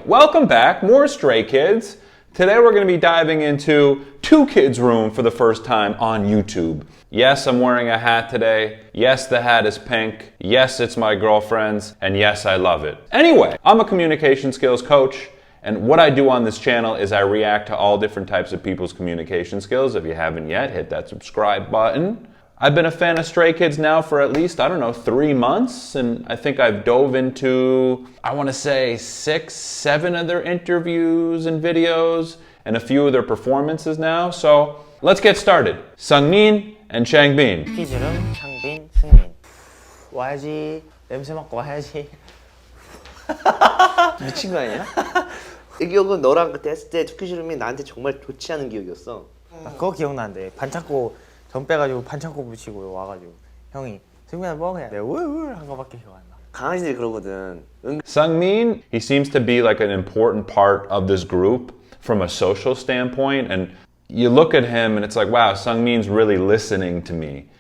Welcome back, more Stray Kids. Today we're going to be diving into Two Kids Room for the first time on YouTube. Yes, I'm wearing a hat today. Yes, the hat is pink. Yes, it's my girlfriend's. And yes, I love it. Anyway, I'm a communication skills coach. And what I do on this channel is I react to all different types of people's communication skills. If you haven't yet, hit that subscribe button. I've been a fan of Stray Kids now for at least, 3 months. And I think I've dove into, 6, 7 of their interviews and videos and a few of their performances now. So let's get started. Sungmin and Changbin. 키즈름, 창빈, 승민. 와야지. 냄새 맡고 와야지. 미친 거 아니야? 이 기억은 너랑 그때 했을 때 투키즈름이 나한테 정말 좋지 않은 기억이었어. 그거 기억나는데 반창고 전 빼가지고 반창고 붙이고 와가지고 형이 승민아 뭐 그냥 내가 우울 한 거밖에 기억 안 나. 강아지들이 그러거든. Sungmin, he seems to be like an important part of this group from a social standpoint. And you look at him and it's like, wow, Sungmin's really listening to me.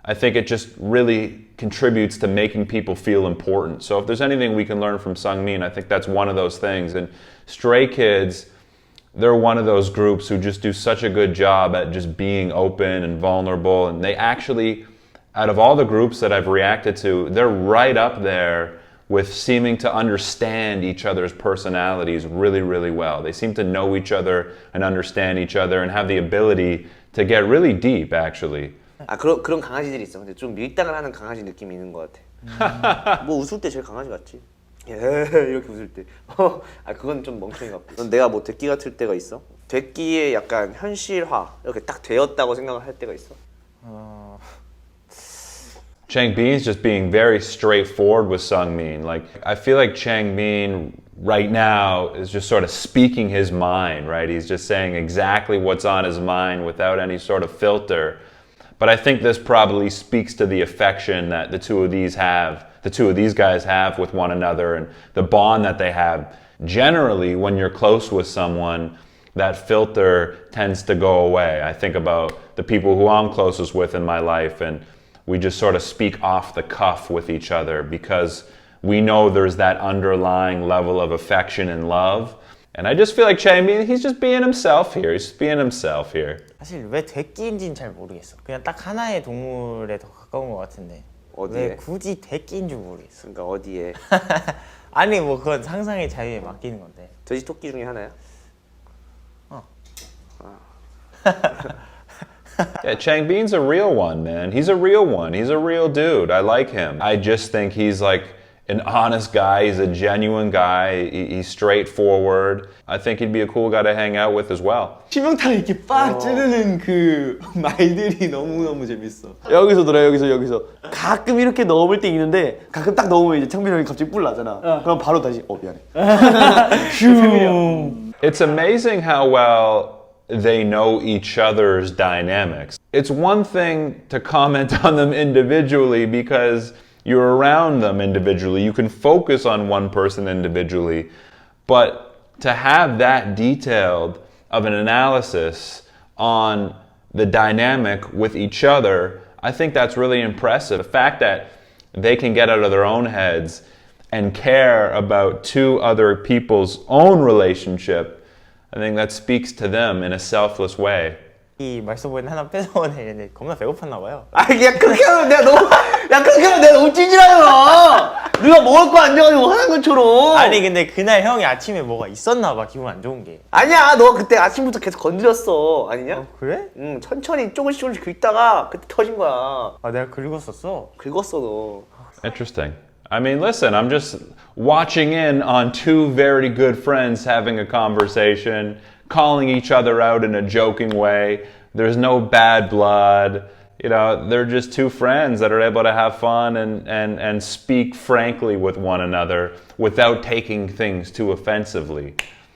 I think it just really contributes to making people feel important. So if there's anything we can learn from Sungmin, I think that's one of those things. And Stray Kids, they're one of those groups who just do such a good job at just being open and vulnerable. And they actually, out of all the groups that I've reacted to, they're right up there with seeming to understand each other's personalities really, really well. They seem to know each other and understand each other and have the ability to get really deep, actually. 그런 강아지들이 있어. 근데 좀 밀당을 하는 강아지 느낌이 있는 것 같아. 뭐 웃을 때 제일 강아지 같지. 이렇게 웃을 때. 그건 좀 멍청이 같고. 넌 내가 뭐 대끼 같을 때가 있어? 대끼의 약간 현실화 이렇게 딱 되었다고 생각을 할 때가 있어? Changbin's just being very straightforward with Sungmin. Like, I feel like Changbin right now is just sort of speaking his mind, right? He's just saying exactly what's on his mind without any sort of filter. But I think this probably speaks to the affection that the two of these guys have with one another and the bond that they have. Generally, when you're close with someone, that filter tends to go away. I think about the people who I'm closest with in my life, and we just sort of speak off the cuff with each other because we know there's that underlying level of affection and love. And I just feel like Changbin, he's just being himself here. He's just being himself here. 사실 왜 대끼인지는 잘 모르겠어. 그냥 딱 하나의 동물에 더 가까운 것 같은데. 어디에? 왜 굳이 대끼인 줄 모르겠어. 그러니까 어디에? 아니 뭐 그건 상상의 자유에 맡기는 건데. 돼지 토끼 중에 하나야? Yeah, Changbin's a real one, man. He's a real one. He's a real dude. I like him. I just think he's like an honest guy. He's a genuine guy. He's straightforward. I think he'd be a cool guy to hang out with as well. 치명타를 이렇게 빡 찌르는 그 말들이 너무너무 재밌어. 여기서 놀아 여기서 가끔 이렇게 넣어볼 때 있는데 가끔 딱 넣으면 이제 창빈 형이 갑자기 뿔 나잖아. 그럼 바로 다시 미안해. It's amazing how well they know each other's dynamics. It's one thing to comment on them individually because you're around them individually. You can focus on one person individually, but to have that detailed of an analysis on the dynamic with each other, I think that's really impressive. The fact that they can get out of their own heads and care about two other people's own relationship, I think that speaks to them in a selfless way. 이 맛있어 보이는 하나 뺏어오네 이랬는데 겁나 배고팠나 봐요. 그렇게 하면 내가 너무 찌질하잖아. 누가 먹을 거 안 줘가지고 화난 것처럼. 아니 근데 그날 형이 아침에 뭐가 있었나 봐. 기분 안 좋은 게. 아니야, 너 그때 아침부터 계속 건드렸어. 아니냐? 그래? 응, 천천히 조금씩 긁다가 그때 터진 거야. 내가 긁었었어. 긁었어 너. Interesting. I mean, listen, I'm just watching in on two very good friends having a conversation, calling each other out in a joking way. There's no bad blood. You know, they're just two friends that are able to have fun and speak frankly with one another without taking things too offensively.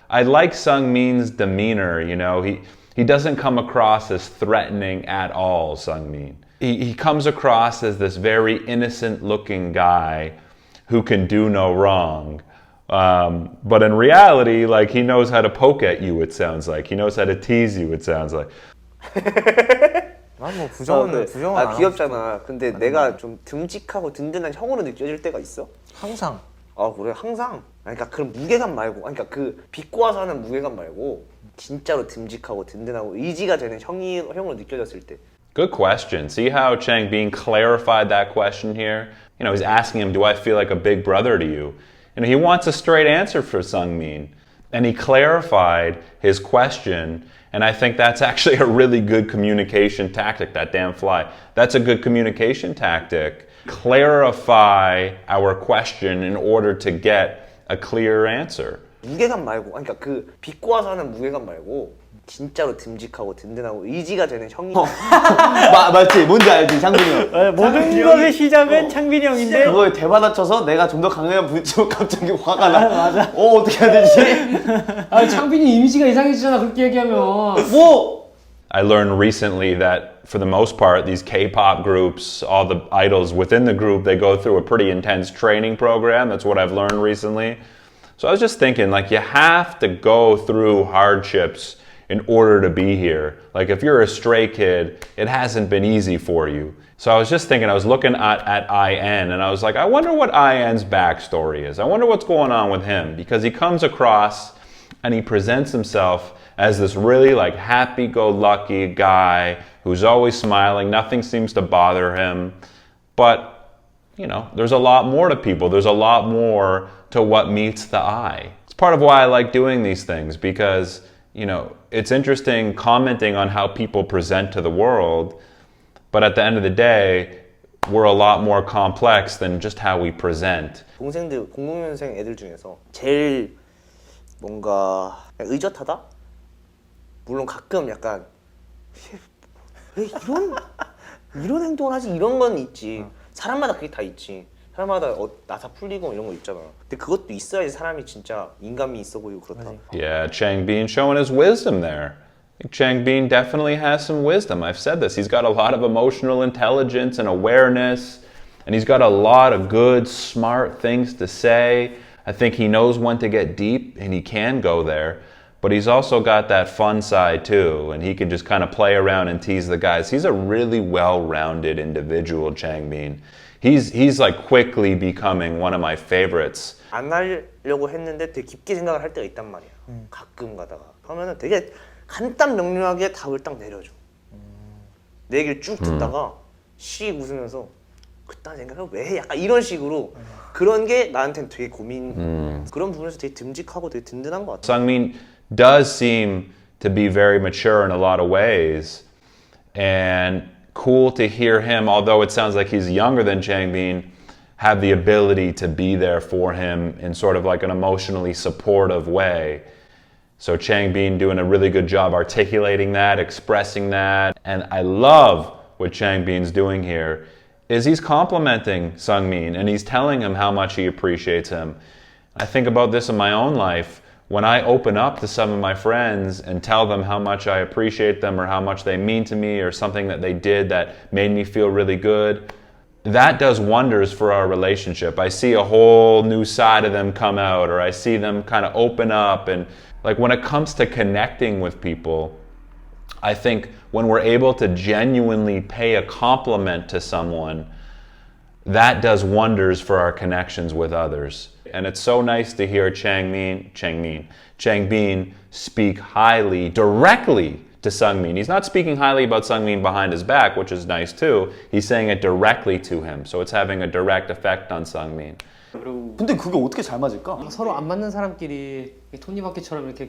I like Sungmin's demeanor, you know. He doesn't come across as threatening at all, Sungmin. He comes across as this very innocent-looking guy who can do no wrong. But in reality, like, he knows how to poke at you, it sounds like. He knows how to tease you, it sounds like. 난 뭐 부정은 안 하고 귀엽잖아. 근데 내가 좀 듬직하고 든든한 형으로 느껴질 때가 있어? 항상. 그래, 항상. 그러니까 그런 무게감 말고, 그러니까 그 빚고 와서 하는 무게감 말고 진짜로 듬직하고 든든하고 의지가 되는 형으로 느껴졌을 때. Good question. See how Changbin clarified that question here? You know, he's asking him, do I feel like a big brother to you? You know, he wants a straight answer for Sungmin. And he clarified his question, and I think that's actually a really good communication tactic, that damn fly. That's a good communication tactic. Clarify our question in order to get a clear answer. 무게감 말고, 그러니까 그 빚고 와서 하는 무게감 말고 진짜로 듬직하고 든든하고 의지가 되는 형이. 맞지? 뭔지 알지, 창빈이 형. 모든 것의 시작은 창빈이 형인데 그거에 대받아쳐서 내가 좀 더 강하면 부딪히면 갑자기 화가 나. 맞아. 어떻게 해야 되지? 아 창빈이 이미지가 이상해지잖아 그렇게 얘기하면. 뭐? I learned recently that for the most part, these K-pop groups, all the idols within the group, they go through a pretty intense training program. That's what I've learned recently. So I was just thinking, like, you have to go through hardships in order to be here. Like, if you're a stray kid, it hasn't been easy for you. So I was just thinking, I was looking at IN, and I was like, I wonder what IN's backstory is. I wonder what's going on with him, because he comes across and he presents himself as this really like happy-go-lucky guy who's always smiling, nothing seems to bother him. But, you know, there's a lot more to people. There's a lot more to what meets the eye. It's part of why I like doing these things, because, you know, it's interesting commenting on how people present to the world, but at the end of the day, we're a lot more complex than just how we present. 동생들 00년생 애들 중에서 제일 뭔가 의젓하다? 물론 가끔 약간 왜 이런 행동을 하지? 이런 건 있지. 사람마다 그게 다 있지. 사람마다 나사 풀리고 이런 거 있잖아. 근데 그것도 있어야지 사람이 진짜 인간미 있어 보이고 그렇다. Yeah, Changbin showing his wisdom there. I think Changbin definitely has some wisdom. I've said this. He's got a lot of emotional intelligence and awareness, and he's got a lot of good, smart things to say. I think he knows when to get deep, and he can go there. But he's also got that fun side too, and he can just kind of play around and tease the guys. He's a really well-rounded individual, Changbin. He's like quickly becoming one of my favorites. 안 하려고 했는데 되게 깊게 생각을 할 때가 있단 말이야. 가끔 가다가. 그러면은 되게 간단 명료하게 답을 딱 내려줘. 내 얘기를 쭉 듣다가 씩 웃으면서 그딴 생각을 왜 해? 약간 이런 식으로 그런 게 나한테는 되게 고민. 그런 부분에서 되게 듬직하고 되게 든든한 것 같아. Sungmin does seem to be very mature in a lot of ways, and cool to hear him, although it sounds like he's younger than Changbin, have the ability to be there for him in sort of like an emotionally supportive way. So Changbin doing a really good job articulating that, expressing that, and I love what Changbin's doing here is he's complimenting Sungmin and he's telling him how much he appreciates him. I think about this in my own life. When I open up to some of my friends and tell them how much I appreciate them or how much they mean to me or something that they did that made me feel really good, that does wonders for our relationship. I see a whole new side of them come out, or I see them kind of open up. And like when it comes to connecting with people, I think when we're able to genuinely pay a compliment to someone, that does wonders for our connections with others. And it's so nice to hear Changbin speak highly, directly to Sungmin. He's not speaking highly about Sungmin behind his back, which is nice too. He's saying it directly to him, so it's having a direct effect on Sungmin. 근데 그게 어떻게 잘 맞을까? 서로 안 맞는 사람끼리 톱니바퀴처럼 이렇게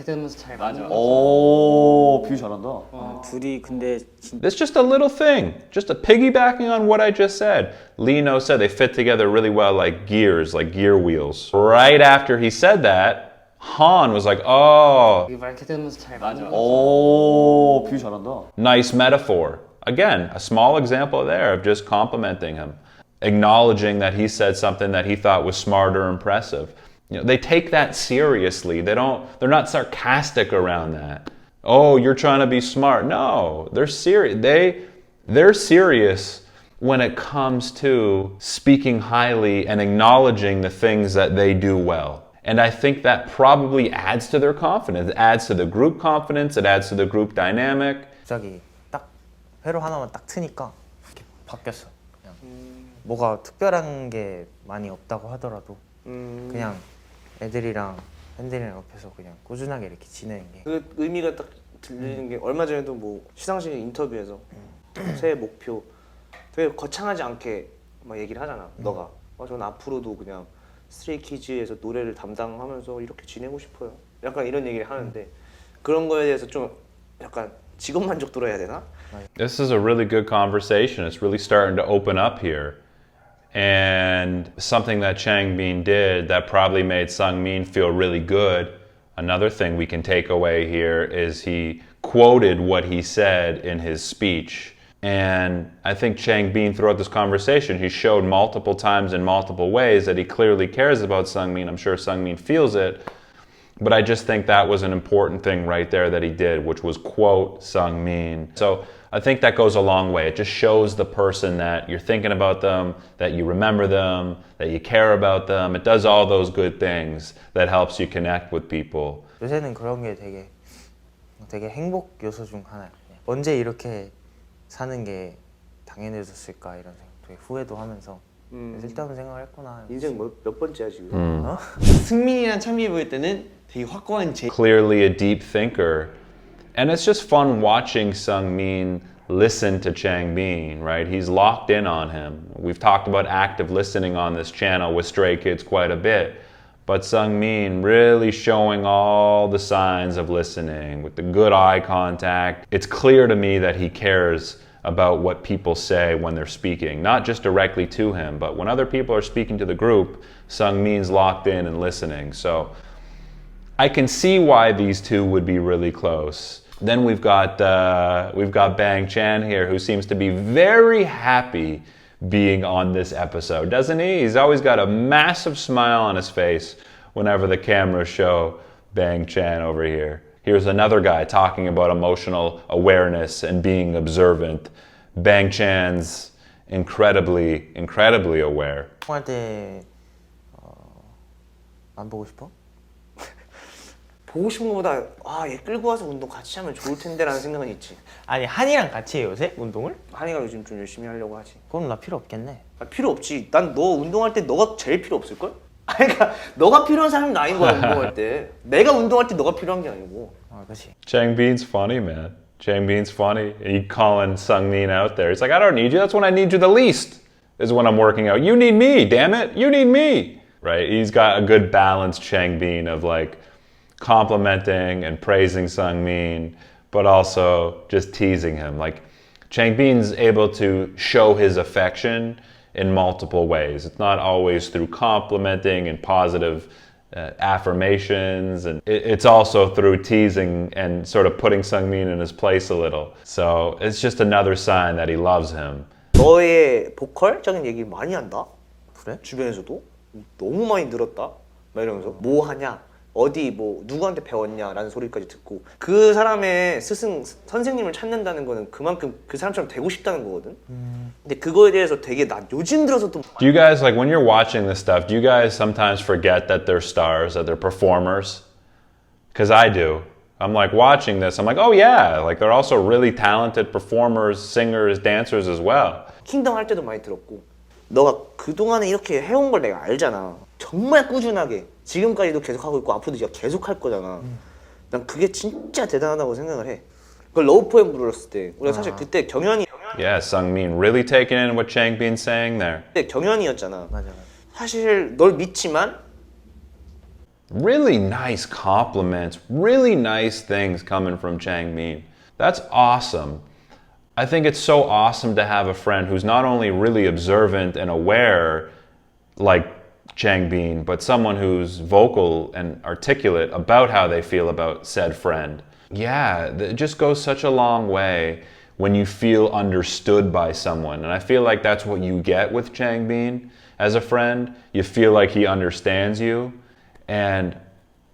되면서 잘 맞아. 오, 비유 잘한다. 둘이 근데 It's just a little thing, just a piggybacking on what I just said. Lino said they fit together really well like gears, like gear wheels. Right after he said that, Han was like, oh, 이렇게 되면서 잘 맞아. 오, 비유 잘한다. nice metaphor. Again, a small example there of just complimenting him, acknowledging that he said something that he thought was smart or impressive. You know, they take that seriously. They're not sarcastic around that. Oh, you're trying to be smart. No, they're serious. They're serious when it comes to speaking highly and acknowledging the things that they do well. And I think that probably adds to their confidence. It adds to the group confidence. It adds to the group dynamic. 갑자기 딱 회로 하나만 딱 트니까 이렇게 바뀌었어. 그냥 뭐가 특별한 게 많이 없다고 하더라도 그냥 애들이랑 팬들이랑 옆에서 그냥 꾸준하게 이렇게 지내는 게 그 의미가 딱 들리는 게 얼마 전에도 뭐 시상식 인터뷰에서 새해 목표 되게 거창하지 않게 막 얘기를 하잖아. 너가 저는 앞으로도 그냥 스트레이키즈에서 노래를 담당하면서 이렇게 지내고 싶어요. 약간 이런 얘기를 하는데 그런 거에 대해서 좀 약간 직업 만족도로 해야 되나? This is a really good conversation. It's really starting to open up here. And something that Changbin did that probably made Sungmin feel really good. Another thing we can take away here is he quoted what he said in his speech. And I think Changbin, throughout this conversation, he showed multiple times in multiple ways that he clearly cares about Sungmin. I'm sure Sungmin feels it. But I just think that was an important thing right there that he did, which was quote Sungmin. So I think that goes a long way. It just shows the person that you're thinking about them, that you remember them, that you care about them. It does all those good things that helps you connect with people. 요새는 그런 게 되게 행복 요소 중 하나예요. 언제 이렇게 사는 게 당연해졌을까 이런 생각 되게 후회도 하면서 쓸데없는 생각을 했구나. 인생 몇 번째야 지금? 승민이랑 창빈이 보일 때는 되게 확고한 Clearly a deep thinker. And it's just fun watching Sungmin listen to Changbin, right? He's locked in on him. We've talked about active listening on this channel with Stray Kids quite a bit. But Sungmin really showing all the signs of listening with the good eye contact. It's clear to me that he cares about what people say when they're speaking, not just directly to him, but when other people are speaking to the group, Sungmin's locked in and listening. So I can see why these two would be really close. Then we've got Bang Chan here, who seems to be very happy being on this episode, doesn't he? He's always got a massive smile on his face whenever the cameras show Bang Chan over here. Here's another guy talking about emotional awareness and being observant. Bang Chan's incredibly aware. 할 때 안 보고 싶어? 보고 싶은 것보다 얘 끌고 와서 운동 같이 하면 좋을 텐데라는 생각은 있지. 아니 한이랑 같이 해요 요새 운동을? 한이가 요즘 좀 열심히 하려고 하지. 그럼 나 필요 없겠네. 필요 없지. 난 너 운동할 때 너가 제일 필요 없을 걸? 그러니까 너가 필요한 사람은 아닌 거야 운동할 때. 내가 운동할 때 너가 필요한 게 아니고. 그렇지. Changbin's funny, man. Changbin's funny. He calling Sungmin out there. He's like, I don't need you. That's when I need you the least, is when I'm working out. You need me, damn it. You need me. Right? He's got a good balance, Changbin, of like complimenting and praising Sungmin, but also just teasing him. Like Changbin's able to show his affection in multiple ways. It's not always through complimenting and positive affirmations, and it's also through teasing and sort of putting Sungmin in his place a little. So it's just another sign that he loves him. 너의 보컬적인 얘기 많이 한다. 그래? 주변에서도 너무 많이 늘었다. 막 이러면서 뭐 하냐, 어디 뭐 누구한테 배웠냐라는 소리까지 듣고 그 사람의 선생님을 찾는다는 거는 그만큼 그 사람처럼 되고 싶다는 거거든. 근데 그거에 대해서 되게 나 요즘 들어서 또 Do you guys, like when you're watching this stuff, do you guys sometimes forget that they're stars, that they're performers? Because I do. I'm like watching this, I'm like, oh yeah, like they're also really talented performers, singers, dancers as well. 킹덤 할 때도 많이 들었고 너가 그동안에 이렇게 해온 걸 내가 알잖아. 정말 꾸준하게 지금까지도 계속 하고 있고 앞으로도 계속 할 거잖아. 난 그게 진짜 대단하다고 생각을 해. 그걸 러브 포엠 불렀을 때 우리가 사실 그때 경연이 Yeah, Sungmin really taking in what Changbin's saying there. 그때 경연이었잖아. 맞아. 사실 널 믿지만 Really nice compliments, really nice things coming from Changbin. That's awesome. I think it's so awesome to have a friend who's not only really observant and aware like Changbin, but someone who's vocal and articulate about how they feel about said friend. Yeah, it just goes such a long way when you feel understood by someone. And I feel like that's what you get with Changbin as a friend. You feel like he understands you. And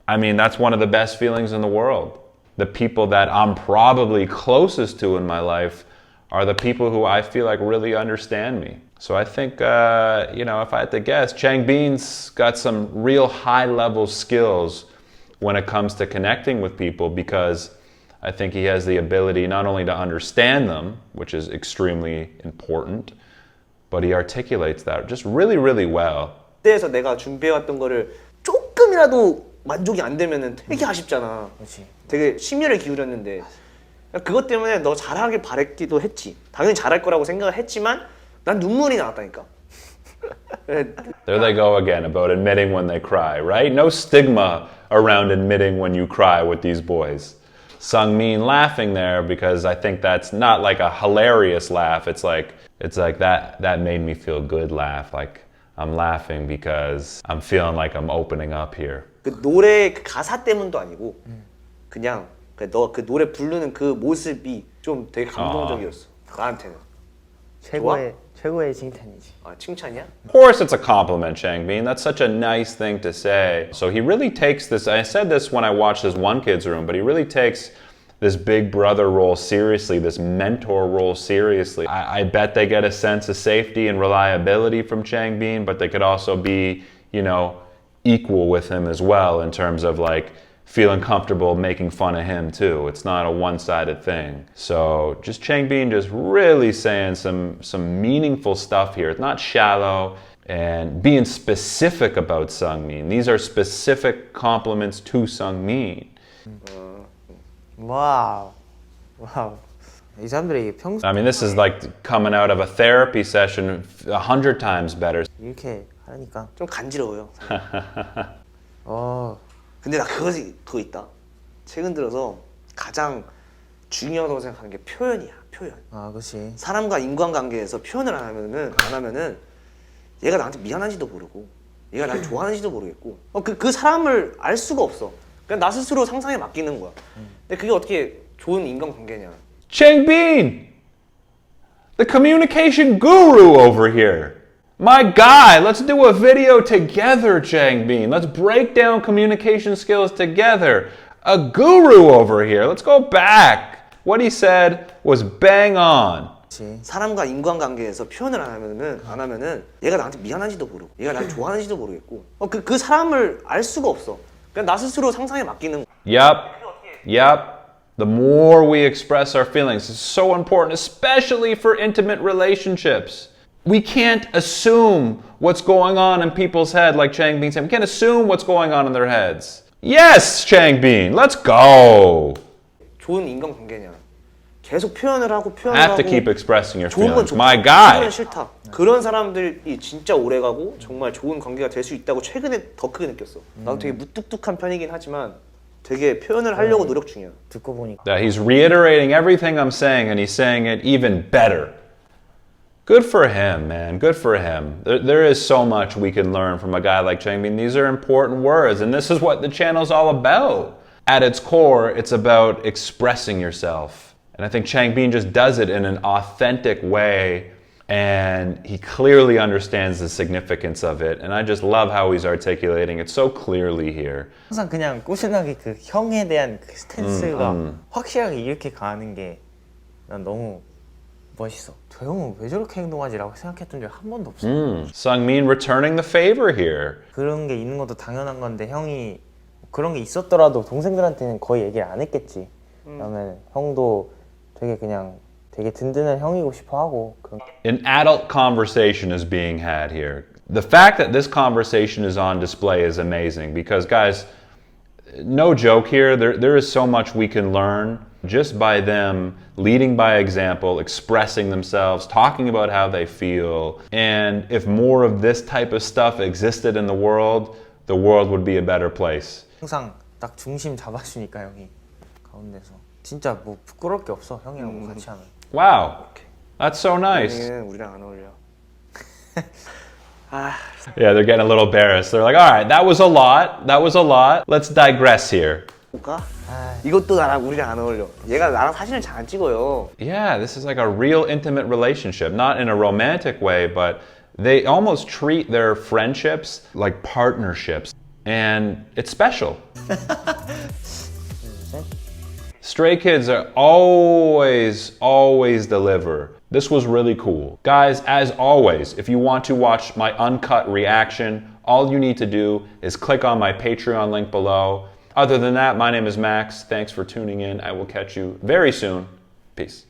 I mean, that's one of the best feelings in the world. The people that I'm probably closest to in my life are the people who I feel like really understand me. So I think, if I had to guess, Changbin's got some real high-level skills when it comes to connecting with people, because I think he has the ability not only to understand them, which is extremely important, but he articulates that just really, really well. 그때에서 내가 준비해왔던 거를 조금이라도 번이라도 만족이 안 되면은 되게 아쉽잖아. 그렇지. 되게 심혈을 기울였는데 그것 때문에 너 잘하길 바랬기도 했지. 당연히 잘할 거라고 생각을 했지만 난 눈물이 나왔다니까. There they go again about admitting when they cry, right? No stigma around admitting when you cry with these boys. Sungmin laughing there because I think that's not like a hilarious laugh. It's like that made me feel good laugh. Like I'm laughing because I'm feeling like I'm opening up here. 그 노래 그 가사 때문도 아니고 그냥 너 그 노래 부르는 그 모습이 좀 되게 감동적이었어. 나한테는. 최고의 칭찬이지. 아, 칭찬이야? Of course it's a compliment, Changbin. That's such a nice thing to say. So he really takes this, I said this when I watched this One Kid's Room, but he really takes this big brother role seriously, this mentor role seriously. I bet they get a sense of safety and reliability from Changbin, but they could also be, you know, equal with him as well in terms of like feeling comfortable making fun of him too. It's not a one-sided thing. So just Changbin just really saying some meaningful stuff here. It's not shallow and being specific about Sungmin. These are specific compliments to Sungmin. 와우. 이 사람들이 평소 I mean, this is like coming out of a therapy session 100 times better. 이렇게 하니까 좀 간지러워요. 근데 근데 나 그거 있다. 최근 들어서 가장 중요하다고 생각하는 게 표현이야. 표현. 그렇지. 사람과 인간관계에서 표현을 안 하면은 얘가 나한테 미안한지도 모르고 얘가 날 좋아하는지도 모르겠고 그 사람을 알 수가 없어. 그냥 나 스스로 상상에 맡기는 거야. 근데 그게 어떻게 좋은 인간관계냐. Changbin! The communication guru over here. My guy, let's do a video together, Changbin. Let's break down communication skills together. A guru over here. Let's go back. What he said was bang on. 그렇지. 사람과 인간관계에서 표현을 안 하면은 얘가 나한테 미안한지도 모르고 얘가 날 좋아하는지도 모르겠고 그 사람을 알 수가 없어. 그냥 나 스스로 상상에 맡기는 거야. Yep. The more we express our feelings is so important, especially for intimate relationships. We can't assume what's going on in people's head, like Changbin said. We can't assume what's going on in their heads. Yes, Changbin, let's go. 좋은 인간관계냐. 계속 표현을 하고 Have to keep expressing your 좋은 건 feelings. 좋고 My 싫은 guy. 건 싫다. 그런 사람들이 진짜 오래가고 정말 좋은 관계가 될 수 있다고 최근에 더 크게 느꼈어. 나도 되게 무뚝뚝한 편이긴 하지만 되게 표현을 하려고 노력 중이야. 듣고 보니까 That he's reiterating everything I'm saying and he's saying it even better. Good for him, man. Good for him. There is so much we can learn from a guy like Changbin. These are important words, and this is what the channel's all about. At its core, it's about expressing yourself. And I think Changbin just does it in an authentic way, and he clearly understands the significance of it. And I just love how he's articulating it so clearly here. 항상 그냥 꾸준하게 그 형에 대한 그 스탠스가 확실하게 이렇게 가는 게 난 너무 멋있어. 저 형은 왜 저렇게 행동하지라고 생각했던 적 한 번도 없어. Sungmin returning the favor here. 그런 게 있는 것도 당연한 건데 형이 그런 게 있었더라도 동생들한테는 거의 얘기를 안 했겠지. 그러면 형도 되게 그냥 되게 든든한 형이고 싶어 하고 그런. An adult conversation is being had here. The fact that this conversation is on display is amazing because, guys, no joke here, there is so much we can learn just by them leading by example, expressing themselves, talking about how they feel. And if more of this type of stuff existed in the world would be a better place. 항상 딱 중심 잡아주니까 형이 가운데서 진짜 뭐 부끄러울 게 없어 형이랑 같이 하면. Wow, that's so nice. 얘는 우리랑 안 어울려. Yeah, they're getting a little embarrassed. They're like, all right, that was a lot. Let's digress here. 볼까? 이것도 우리랑 안 어울려. 얘가 나랑 사진을 잘 안 찍어요. Yeah, this is like a real intimate relationship, not in a romantic way, but they almost treat their friendships like partnerships, and it's special. Stray Kids are always deliver. This was really cool. Guys, as always, if you want to watch my uncut reaction, all you need to do is click on my Patreon link below. Other than that, my name is Max. Thanks for tuning in. I will catch you very soon. Peace.